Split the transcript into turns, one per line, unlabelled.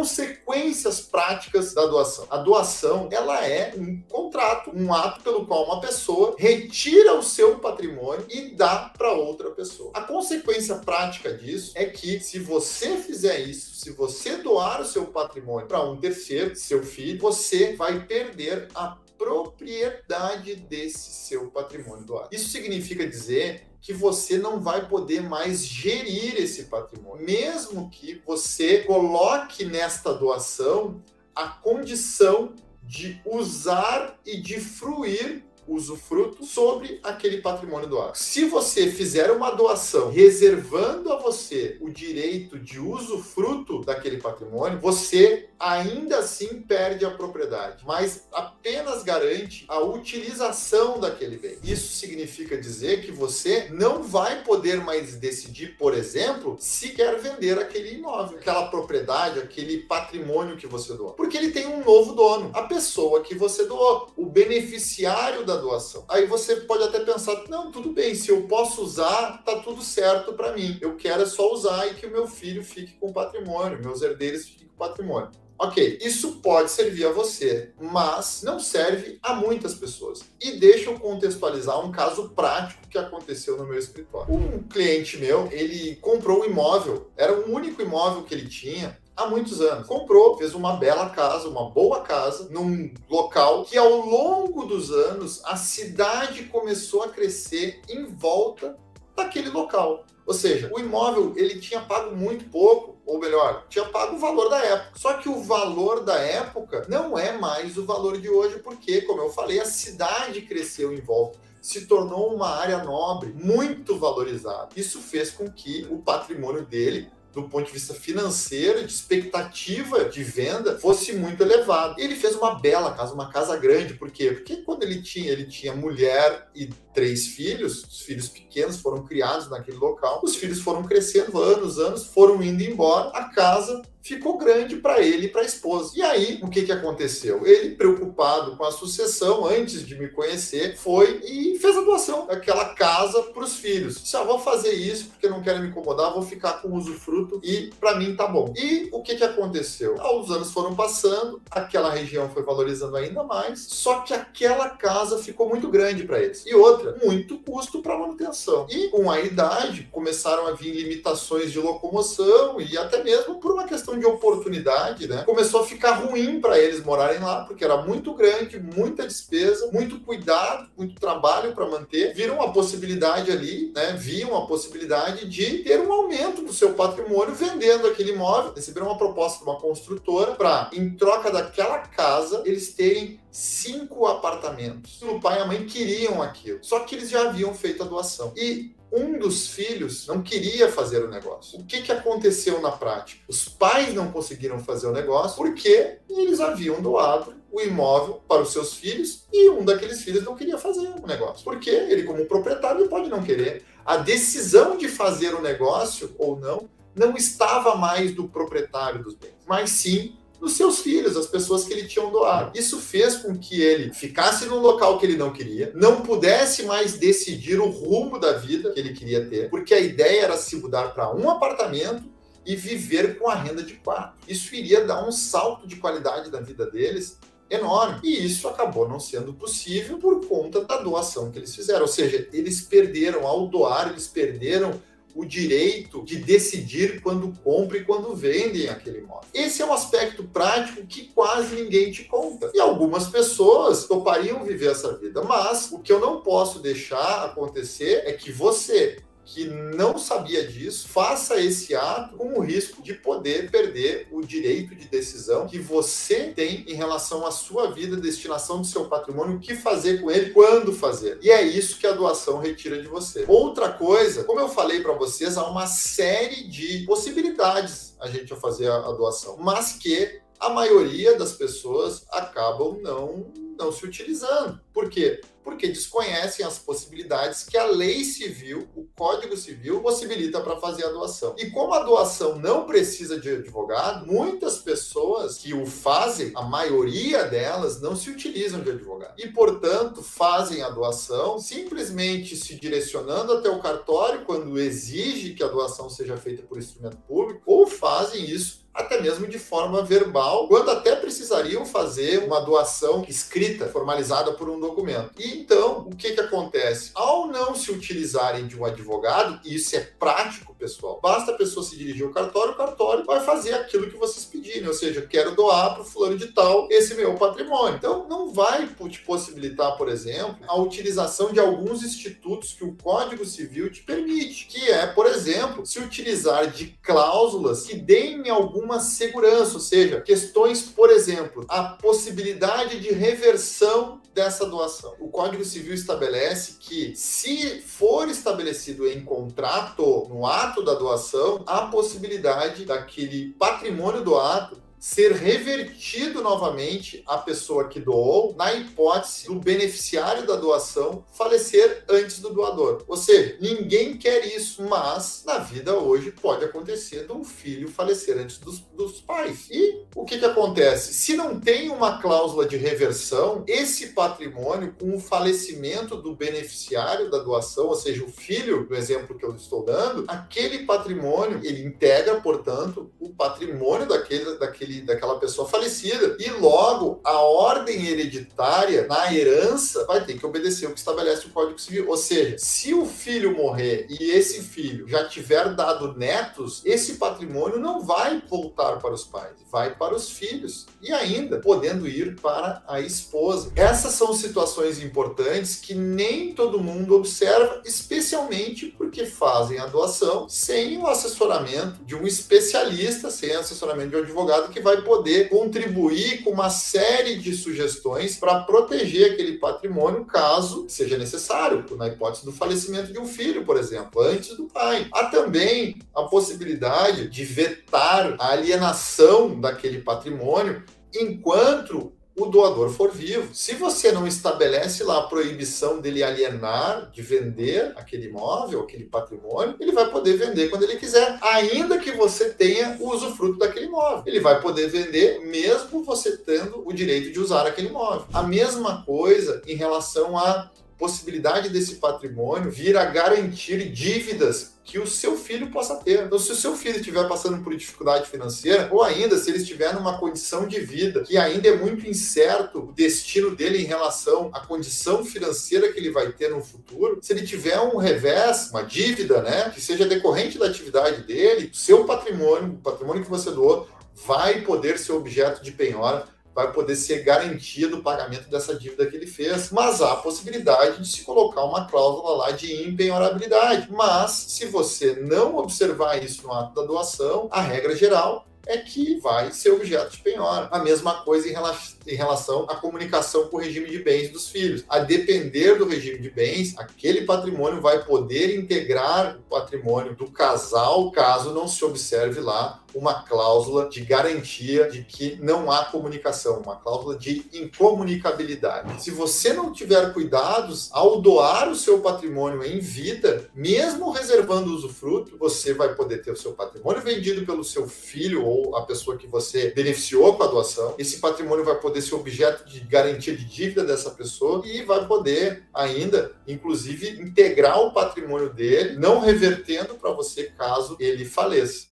consequências práticas da doação. A doação, ela é um contrato, um ato pelo qual uma pessoa retira o seu patrimônio e dá para outra pessoa. A consequência prática disso é que, se você fizer isso, se você doar o seu patrimônio para um terceiro, seu filho, você vai perder a propriedade desse seu patrimônio doado. Isso significa dizer que você não vai poder mais gerir esse patrimônio, mesmo que você coloque nesta doação a condição de usar e de fruir usufruto sobre aquele patrimônio doado. Se você fizer uma doação reservando a você o direito de usufruto daquele patrimônio, você ainda assim perde a propriedade, mas apenas garante a utilização daquele bem. Isso significa dizer que você não vai poder mais decidir, por exemplo, se quer vender aquele imóvel, aquela propriedade, aquele patrimônio que você doou, porque ele tem um novo dono, a pessoa que você doou, o beneficiário da doação. Aí você pode até pensar, não, tudo bem, se eu posso usar, tá tudo certo para mim. Eu quero é só usar e que o meu filho fique com o patrimônio, meus herdeiros fiquem com o patrimônio. Ok, isso pode servir a você, mas não serve a muitas pessoas. E deixa eu contextualizar um caso prático que aconteceu no meu escritório. Um cliente meu, ele comprou um imóvel, era o único imóvel que ele tinha, há muitos anos. Comprou, fez uma bela casa, uma boa casa, num local que ao longo dos anos a cidade começou a crescer em volta daquele local. Ou seja, o imóvel ele tinha pago muito pouco, ou melhor, tinha pago o valor da época. Só que o valor da época não é mais o valor de hoje, porque, como eu falei, a cidade cresceu em volta. Se tornou uma área nobre, muito valorizada. Isso fez com que o patrimônio dele, do ponto de vista financeiro, de expectativa de venda, fosse muito elevado. E ele fez uma bela casa, uma casa grande. Por quê? Porque quando ele tinha mulher e 3 filhos, os filhos pequenos foram criados naquele local, os filhos foram crescendo, anos, foram indo embora, a casa ficou grande para ele e para a esposa. E aí, o que aconteceu? Ele, preocupado com a sucessão, antes de me conhecer, foi e fez a doação daquela casa para os filhos. Disse, vou fazer isso porque não quero me incomodar, vou ficar com o usufruto e para mim tá bom. E o que aconteceu? Os anos foram passando, aquela região foi valorizando ainda mais, só que aquela casa ficou muito grande para eles. E outra, muito custo para manutenção. E com a idade, começaram a vir limitações de locomoção e até mesmo por uma questão de oportunidade, né? Começou a ficar ruim para eles morarem lá, porque era muito grande, muita despesa, muito cuidado, muito trabalho para manter. Viram a possibilidade ali, né? Viam a possibilidade de ter um aumento do seu patrimônio vendendo aquele imóvel. Receberam uma proposta de uma construtora para, em troca daquela casa, eles terem 5 apartamentos. O pai e a mãe queriam aquilo, só que eles já haviam feito a doação. E um dos filhos não queria fazer o negócio. O que aconteceu na prática? Os pais não conseguiram fazer o negócio porque eles haviam doado o imóvel para os seus filhos e um daqueles filhos não queria fazer o negócio. Porque ele, como proprietário, pode não querer. A decisão de fazer o negócio ou não estava mais do proprietário dos bens, mas sim dos seus filhos, as pessoas que ele tinha doado. Isso fez com que ele ficasse num local que ele não queria, não pudesse mais decidir o rumo da vida que ele queria ter, porque a ideia era se mudar para um apartamento e viver com a renda de 4. Isso iria dar um salto de qualidade da vida deles enorme. E isso acabou não sendo possível por conta da doação que eles fizeram. Ou seja, eles perderam, ao doar, eles perderam o direito de decidir quando compram e quando vendem aquele imóvel. Esse é um aspecto prático que quase ninguém te conta. E algumas pessoas topariam viver essa vida, mas o que eu não posso deixar acontecer é que você, que não sabia disso, faça esse ato com o risco de poder perder o direito de decisão que você tem em relação à sua vida, destinação do seu patrimônio, o que fazer com ele, quando fazer. E é isso que a doação retira de você. Outra coisa, como eu falei para vocês, há uma série de possibilidades a gente a fazer a doação, mas que a maioria das pessoas acabam não se utilizando. Por quê? Porque desconhecem as possibilidades que a lei civil, o Código Civil, possibilita para fazer a doação. E como a doação não precisa de advogado, muitas pessoas que o fazem, a maioria delas, não se utilizam de advogado. E, portanto, fazem a doação simplesmente se direcionando até o cartório quando exige que a doação seja feita por instrumento público, ou fazem isso até mesmo de forma verbal, quando até precisariam fazer uma doação escrita, formalizada por um documento. E então, o que acontece? Ao não se utilizarem de um advogado, e isso é prático, pessoal, basta a pessoa se dirigir ao cartório, o cartório vai fazer aquilo que vocês pedirem, ou seja, quero doar para o fulano de tal esse meu patrimônio. Então, não vai te possibilitar, por exemplo, a utilização de alguns institutos que o Código Civil te permite, que é, por exemplo, se utilizar de cláusulas que deem alguma segurança, ou seja, questões, por exemplo, a possibilidade de reversão dessa doação. O Código Civil estabelece que, se for estabelecido em contrato, no ato da doação, há possibilidade daquele patrimônio doado ser revertido novamente à pessoa que doou, na hipótese do beneficiário da doação falecer antes do doador. Ou seja, ninguém quer isso, mas na vida hoje pode acontecer de um filho falecer antes dos pais. E o que acontece? Se não tem uma cláusula de reversão, esse patrimônio, com o falecimento do beneficiário da doação, ou seja, o filho, do exemplo que eu estou dando, aquele patrimônio, ele integra, portanto, o patrimônio daquela pessoa falecida, e logo a ordem hereditária na herança vai ter que obedecer o que estabelece o Código Civil. Ou seja, se o filho morrer e esse filho já tiver dado netos, esse patrimônio não vai voltar para os pais, vai para os filhos, e ainda podendo ir para a esposa. Essas são situações importantes que nem todo mundo observa, especialmente porque fazem a doação sem o assessoramento de um especialista, sem o assessoramento de um advogado que vai poder contribuir com uma série de sugestões para proteger aquele patrimônio caso seja necessário, na hipótese do falecimento de um filho, por exemplo, antes do pai. Há também a possibilidade de vetar a alienação daquele patrimônio enquanto o doador for vivo. Se você não estabelece lá a proibição dele alienar, de vender aquele imóvel, aquele patrimônio, ele vai poder vender quando ele quiser, ainda que você tenha o usufruto daquele imóvel. Ele vai poder vender mesmo você tendo o direito de usar aquele imóvel. A mesma coisa em relação à possibilidade desse patrimônio vir a garantir dívidas que o seu filho possa ter. Então, se o seu filho estiver passando por dificuldade financeira, ou ainda se ele estiver numa condição de vida que ainda é muito incerto o destino dele em relação à condição financeira que ele vai ter no futuro, se ele tiver um revés, uma dívida, né, que seja decorrente da atividade dele, o seu patrimônio, o patrimônio que você doou, vai poder ser objeto de penhora, vai poder ser garantido o pagamento dessa dívida que ele fez. Mas há a possibilidade de se colocar uma cláusula lá de impenhorabilidade. Mas, se você não observar isso no ato da doação, a regra geral é que vai ser objeto de penhora. A mesma coisa em relação à comunicação com o regime de bens dos filhos. A depender do regime de bens, aquele patrimônio vai poder integrar o patrimônio do casal, caso não se observe lá uma cláusula de garantia de que não há comunicação, uma cláusula de incomunicabilidade. Se você não tiver cuidados ao doar o seu patrimônio em vida, mesmo reservando o usufruto, você vai poder ter o seu patrimônio vendido pelo seu filho ou a pessoa que você beneficiou com a doação. Esse patrimônio vai poder ser objeto de garantia de dívida dessa pessoa e vai poder ainda, inclusive, integrar o patrimônio dele, não revertendo para você caso ele faleça.